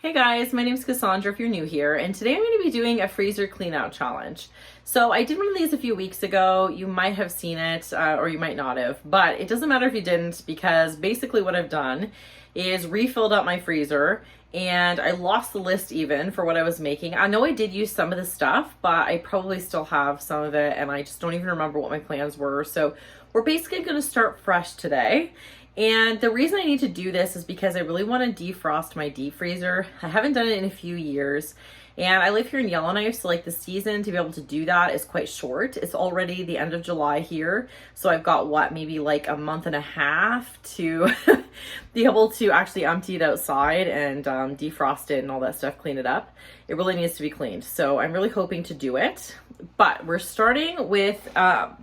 Hey guys, my name is Cassandra if you're new here, and today I'm going to be doing a freezer clean out challenge. So I did one of these a few weeks ago. You might have seen it or you might not have, but it doesn't matter if you didn't, because basically what I've done is refilled up my freezer, and I lost the list even for what I was making. I know I did use some of the stuff, but I probably still have some of it, and I just don't even remember what my plans were. So we're basically going to start fresh today. And the reason I need to do this is because I really want to defrost my deep freezer. I haven't done it in a few years, and I live here in Yellowknife, so like the season to be able to do that is quite short. It's already the end of July here, so I've got maybe like a month and a half to be able to actually empty it outside and defrost it and all that stuff, clean it up. It really needs to be cleaned, so I'm really hoping to do it. But we're starting with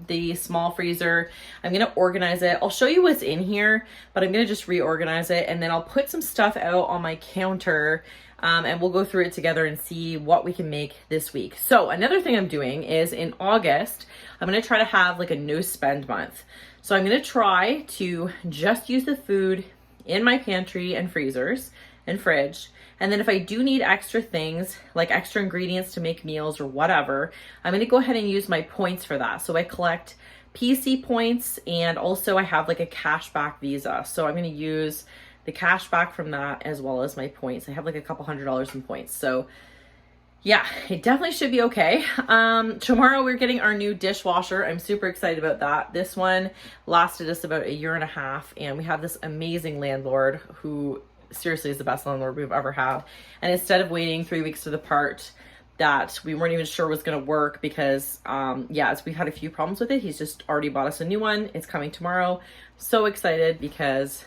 the small freezer. I'm gonna organize it. I'll show you what's in here, but I'm gonna just reorganize it, and then I'll put some stuff out on my counter, and we'll go through it together and see what we can make this week. So another thing I'm doing is in August, I'm gonna try to have like a no spend month. So I'm gonna try to just use the food in my pantry and freezers and fridge. And then if I do need extra things, like extra ingredients to make meals or whatever, I'm gonna go ahead and use my points for that. So I collect PC points, and also I have like a cashback Visa. So I'm gonna use the cashback from that as well as my points. I have like a couple $100s in points. So yeah, it definitely should be okay. Tomorrow we're getting our new dishwasher. I'm super excited about that. This one lasted us about 1.5 years, and we have this amazing landlord who seriously is the best landlord we've ever had. And instead of waiting 3 weeks for the part that we weren't even sure was going to work, because we've had a few problems with it, he's just already bought us a new one. It's coming tomorrow. So excited, because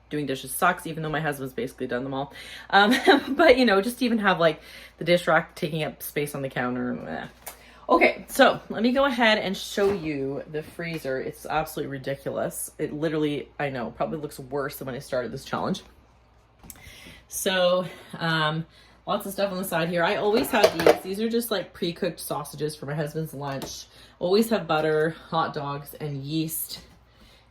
doing dishes sucks, even though my husband's basically done them all. But you know, just to even have like the dish rack taking up space on the counter. Okay, so let me go ahead and show you the freezer. It's absolutely ridiculous. It literally, I know, probably looks worse than when I started this challenge. So lots of stuff on the side here. I always have these. These are just like pre-cooked sausages for my husband's lunch. Always have butter, hot dogs, and yeast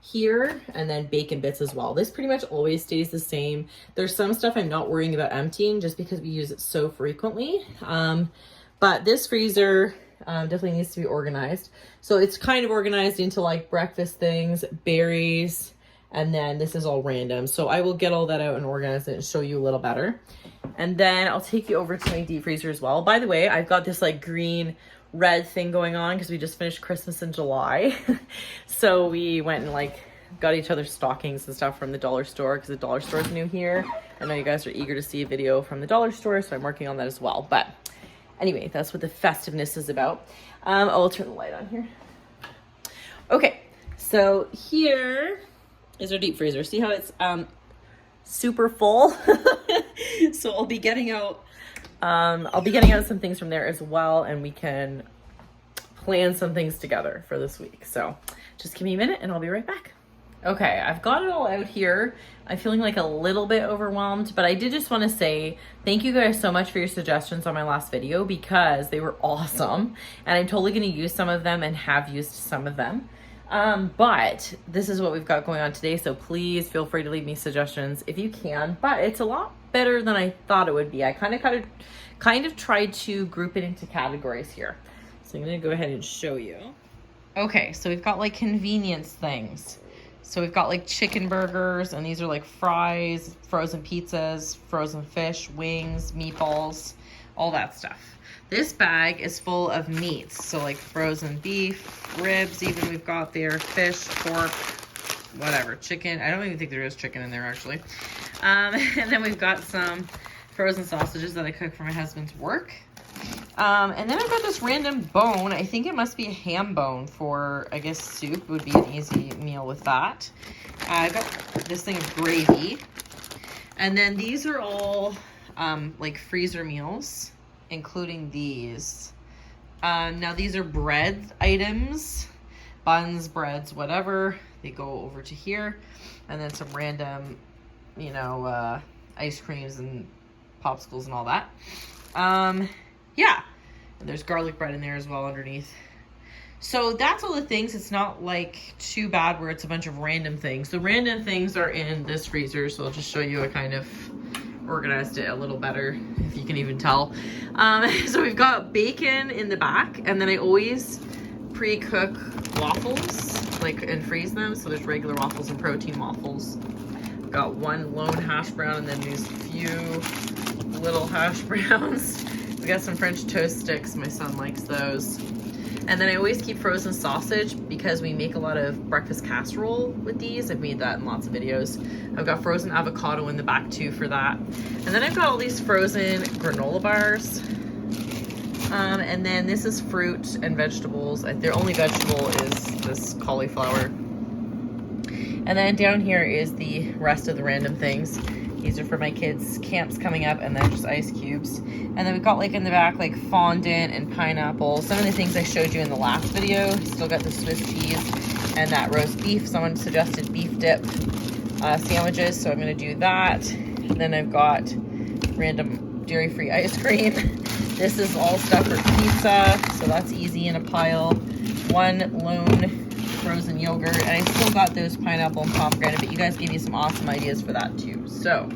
here, and then bacon bits as well. This pretty much always stays the same. There's some stuff I'm not worrying about emptying just because we use it so frequently. But this freezer definitely needs to be organized. So it's kind of organized into like breakfast things, berries, and then this is all random. So I will get all that out and organize it and show you a little better. And then I'll take you over to my deep freezer as well. By the way, I've got this like green red thing going on because we just finished Christmas in July. So we went and like got each other stockings and stuff from the dollar store, because the dollar store is new here. I know you guys are eager to see a video from the dollar store, so I'm working on that as well. But anyway, that's what the festiveness is about. I'll turn the light on here. Okay, so here is our deep freezer. See how it's super full? So I'll be getting out some things from there as well, and we can plan some things together for this week. So just give me a minute and I'll be right back. Okay, I've got it all out here. I'm feeling like a little bit overwhelmed, but I did just want to say thank you guys so much for your suggestions on my last video, because they were awesome, and I'm totally going to use some of them and have used some of them. But this is what we've got going on today, so please feel free to leave me suggestions if you can. But it's a lot better than I thought it would be. I kind of tried to group it into categories here. So I'm gonna go ahead and show you. Okay, so we've got like convenience things. So we've got like chicken burgers, and these are like fries, frozen pizzas, frozen fish, wings, meatballs, all that stuff. This bag is full of meats, so like frozen beef, ribs even we've got there, fish, pork, whatever, chicken. I don't even think there is chicken in there actually. And then we've got some frozen sausages that I cook for my husband's work. And then I've got this random bone. I think it must be a ham bone for, I guess, soup would be an easy meal with that. I've got this thing of gravy. And then these are all like freezer meals, including these. Now these are bread items, buns, breads, whatever. They go over to here. And then some random, you know, ice creams and popsicles and all that. Yeah, and there's garlic bread in there as well underneath. So that's all the things. It's not like too bad where it's a bunch of random things. The random things are in this freezer, so I'll just show you a kind of organized it a little better, if you can even tell. So we've got bacon in the back, and then I always pre-cook waffles, like, and freeze them. So there's regular waffles and protein waffles. Got one lone hash brown, and then these few little hash browns. We got some French toast sticks. My son likes those. And then I always keep frozen sausage because we make a lot of breakfast casserole with these. I've made that in lots of videos. I've got frozen avocado in the back too for that. And then I've got all these frozen granola bars. And then this is fruit and vegetables. Their only vegetable is this cauliflower. And then down here is the rest of the random things. These are for my kids' camps coming up, and then just ice cubes. And then we've got, like, in the back, like, fondant and pineapple. Some of the things I showed you in the last video. Still got the Swiss cheese and that roast beef. Someone suggested beef dip sandwiches, so I'm going to do that. And then I've got random dairy-free ice cream. This is all stuff for pizza, so that's easy in a pile. One lone frozen yogurt, and I still got those pineapple and pomegranate, but you guys gave me some awesome ideas for that too, so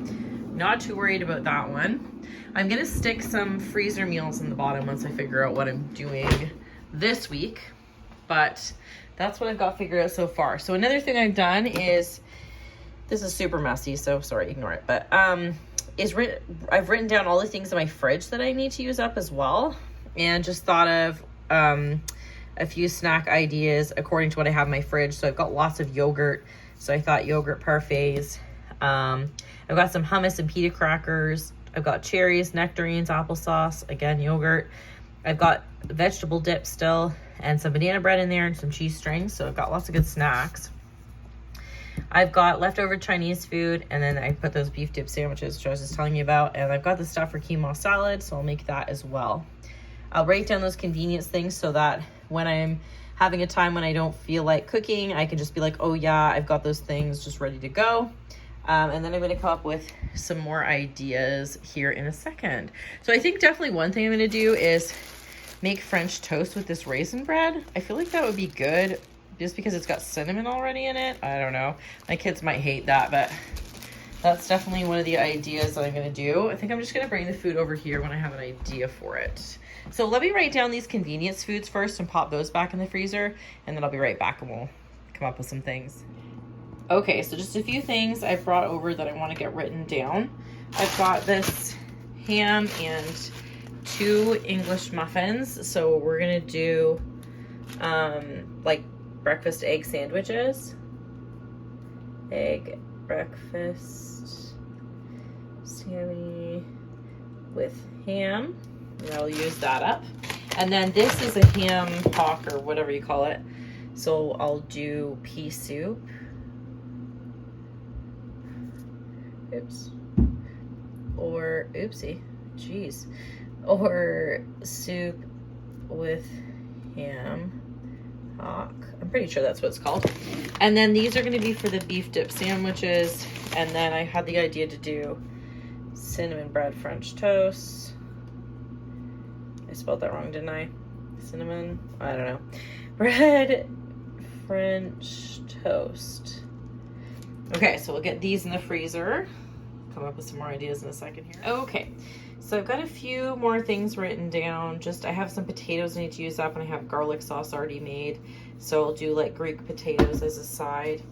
not too worried about that one. I'm gonna stick some freezer meals in the bottom once I figure out what I'm doing this week, but that's what I've got figured out so far. So another thing I've done is, this is super messy, so sorry, ignore it, but I've written down all the things in my fridge that I need to use up as well, and just thought of a few snack ideas according to what I have in my fridge. So I've got lots of yogurt, so I thought yogurt parfaits. I've got some hummus and pita crackers. I've got cherries, nectarines, applesauce, again yogurt. I've got vegetable dip still, and some banana bread in there, and some cheese strings. So I've got lots of good snacks. I've got leftover Chinese food, and then I put those beef dip sandwiches which I was just telling you about, and I've got the stuff for quinoa salad, so I'll make that as well. I'll write down those convenience things so that when I'm having a time when I don't feel like cooking, I can just be like, oh yeah, I've got those things just ready to go. And then I'm going to come up with some more ideas here in a second. So I think definitely one thing I'm going to do is make French toast with this raisin bread. I feel like that would be good just because it's got cinnamon already in it. I don't know. My kids might hate that, but that's definitely one of the ideas that I'm going to do. I think I'm just going to bring the food over here when I have an idea for it. So let me write down these convenience foods first and pop those back in the freezer, and then I'll be right back and we'll come up with some things. Okay, so just a few things I've brought over that I want to get written down. I've got this ham and 2 English muffins. So we're going to do like breakfast egg sandwiches. Egg breakfast sandwich with ham. And I'll use that up. And then this is a ham hock or whatever you call it. So I'll do pea soup. Oops. Or, oopsie. Jeez. Or soup with ham hock. I'm pretty sure that's what it's called. And then these are going to be for the beef dip sandwiches. And then I had the idea to do cinnamon bread French toast. I spelled that wrong, didn't I? Cinnamon? I don't know. Bread French toast. Okay, so we'll get these in the freezer. Come up with some more ideas in a second here. Okay, so I've got a few more things written down. I have some potatoes I need to use up, and I have garlic sauce already made. So I'll do like Greek potatoes as a side,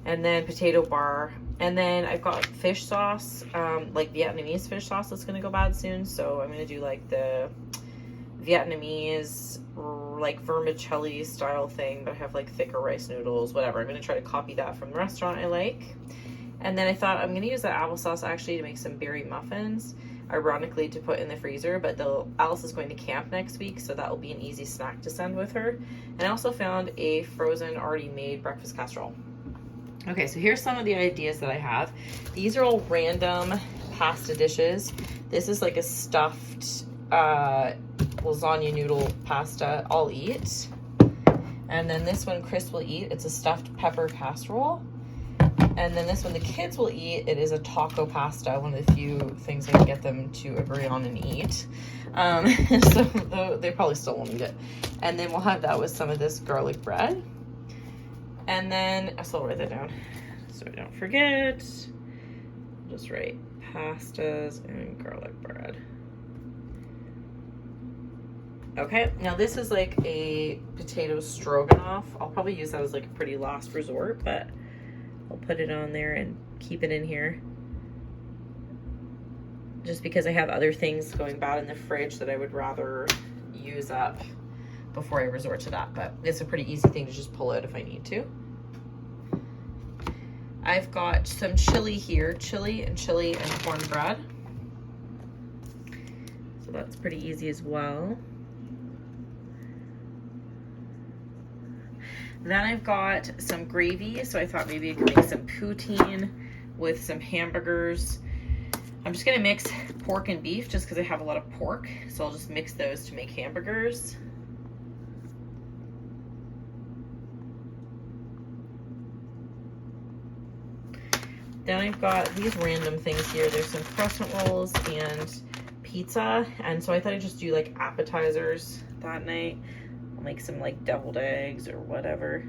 and then potato bar. And then I've got fish sauce, like Vietnamese fish sauce that's gonna go bad soon. So I'm gonna do like the Vietnamese like vermicelli style thing, but I have like thicker rice noodles, whatever. I'm gonna try to copy that from the restaurant I like. And then I thought I'm gonna use that applesauce actually to make some berry muffins, ironically to put in the freezer, but Alice is going to camp next week, so that will be an easy snack to send with her. And I also found a frozen already made breakfast casserole. Okay, so here's some of the ideas that I have. These are all random pasta dishes. This is like a stuffed lasagna noodle pasta I'll eat. And then this one Chris will eat. It's a stuffed pepper casserole. And then this one the kids will eat. It is a taco pasta, one of the few things I can get them to agree on and eat. So they probably still won't eat it. And then we'll have that with some of this garlic bread. And then, I'll write that down so I don't forget. Just write pastas and garlic bread. Okay, now this is like a potato stroganoff. I'll probably use that as like a pretty last resort, but I'll put it on there and keep it in here. Just because I have other things going bad in the fridge that I would rather use up before I resort to that. But it's a pretty easy thing to just pull out if I need to. I've got some chili here, chili and cornbread. So that's pretty easy as well. Then I've got some gravy, so I thought maybe I could make some poutine with some hamburgers. I'm just gonna mix pork and beef just because I have a lot of pork, so I'll just mix those to make hamburgers. Then I've got these random things here. There's some crescent rolls and pizza, and so I thought I'd just do like appetizers that night. I'll make some like deviled eggs or whatever.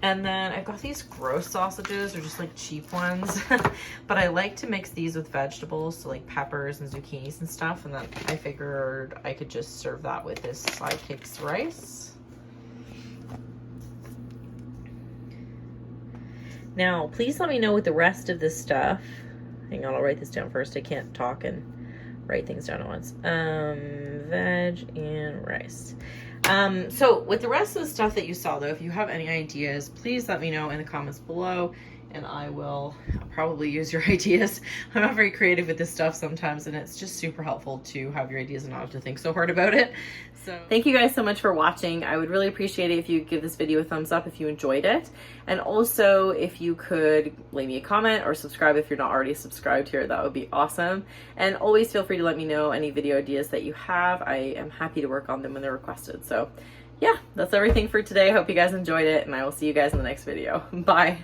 And then I've got these gross sausages. They're just like cheap ones. But I like to mix these with vegetables, so like peppers and zucchinis and stuff. And then I figured I could just serve that with this Sidekicks rice. Now, please let me know with the rest of this stuff. Hang on, I'll write this down first. I can't talk and write things down at once. Veg and rice. So with the rest of the stuff that you saw though, if you have any ideas, please let me know in the comments below and I will probably use your ideas. I'm not very creative with this stuff sometimes and it's just super helpful to have your ideas and not have to think so hard about it. So thank you guys so much for watching. I would really appreciate it if you give this video a thumbs up if you enjoyed it. And also if you could leave me a comment or subscribe if you're not already subscribed here, that would be awesome. And always feel free to let me know any video ideas that you have. I am happy to work on them when they're requested. So yeah, that's everything for today. I hope you guys enjoyed it and I will see you guys in the next video. Bye.